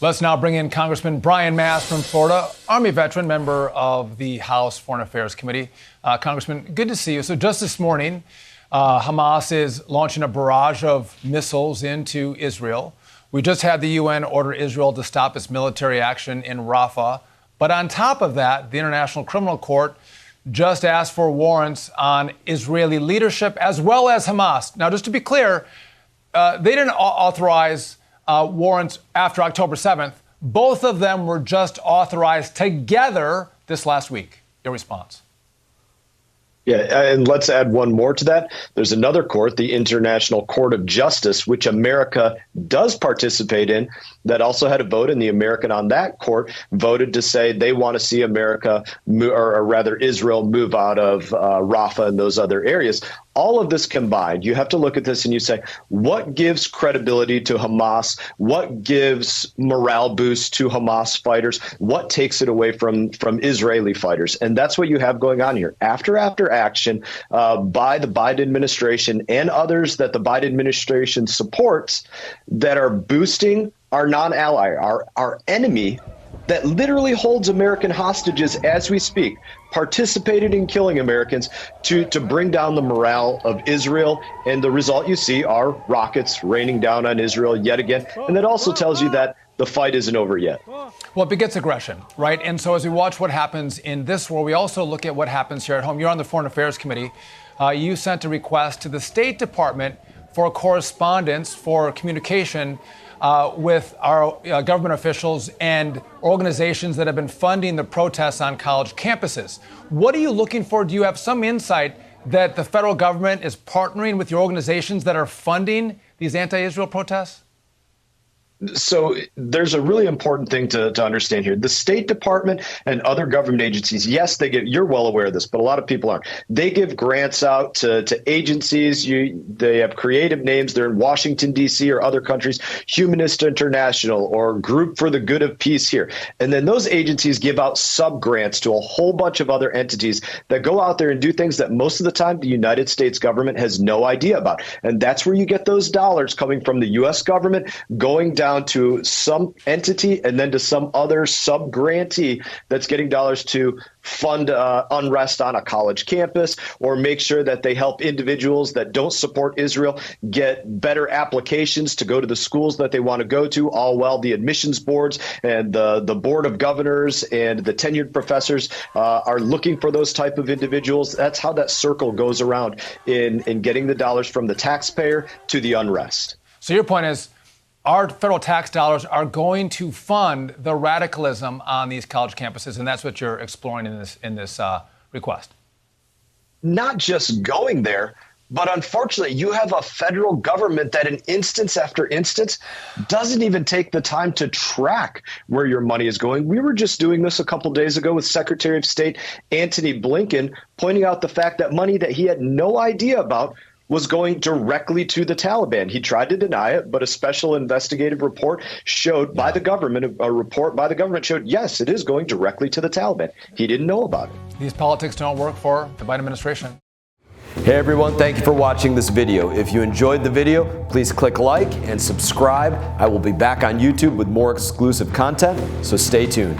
Let's now bring in Congressman Brian Mast from Florida, Army veteran, member of the House Foreign Affairs Committee. Congressman, good to see you. So just this morning, Hamas is launching a barrage of missiles into Israel. We just had the UN order Israel to stop its military action in Rafah. But on top of that, the International Criminal Court just asked for warrants on Israeli leadership as well as Hamas. Now, just to be clear, they didn't authorize warrants after October 7th. Both of them were just authorized together this last week. Your response? Yeah, and let's add one more to that. There's another court, the International Court of Justice, which America does participate in, that also had a vote, and the American on that court voted to say they want to see America, or rather Israel, move out of Rafah and those other areas. All of this combined, you have to look at this and you say, what gives credibility to Hamas? What gives morale boost to Hamas fighters? What takes it away from Israeli fighters? And that's what you have going on here. After action by the Biden administration and others that the Biden administration supports that are boosting our non-ally, our enemy, that literally holds American hostages as we speak, participated in killing Americans to bring down the morale of Israel. And the result you see are rockets raining down on Israel yet again. And that also tells you that the fight isn't over yet. Well, it begets aggression, right? And so as we watch what happens in this war, we also look at what happens here at home. You're on the Foreign Affairs Committee. You sent a request to the State Department for correspondence, for communication with our government officials and organizations that have been funding the protests on college campuses. What are you looking for? Do you have some insight that the federal government is partnering with your organizations that are funding these anti-Israel protests? So there's a really important thing to understand here. The State Department and other government agencies, yes, they give, you're well aware of this, but a lot of people aren't. They give grants out to agencies. They have creative names. They're in Washington, D.C. or other countries, Humanist International or Group for the Good of Peace here. And then those agencies give out sub-grants to a whole bunch of other entities that go out there and do things that most of the time the United States government has no idea about. And that's where you get those dollars coming from the U.S. government going down to some entity and then to some other sub-grantee that's getting dollars to fund unrest on a college campus or make sure that they help individuals that don't support Israel get better applications to go to the schools that they want to go to, all while the admissions boards and the board of governors and the tenured professors are looking for those type of individuals. That's how that circle goes around in getting the dollars from the taxpayer to the unrest. So your point is, our federal tax dollars are going to fund the radicalism on these college campuses, and that's what you're exploring in this request. Not just going there, but unfortunately, you have a federal government that in instance after instance doesn't even take the time to track where your money is going. We were just doing this a couple days ago with Secretary of State Antony Blinken, pointing out the fact that money that he had no idea about was going directly to the Taliban. He tried to deny it, but a special investigative report showed by the government, a report by the government showed, yes, it is going directly to the Taliban. He didn't know about it. These politics don't work for the Biden administration. Hey everyone, thank you for watching this video. If you enjoyed the video, please click like and subscribe. I will be back on YouTube with more exclusive content, so stay tuned.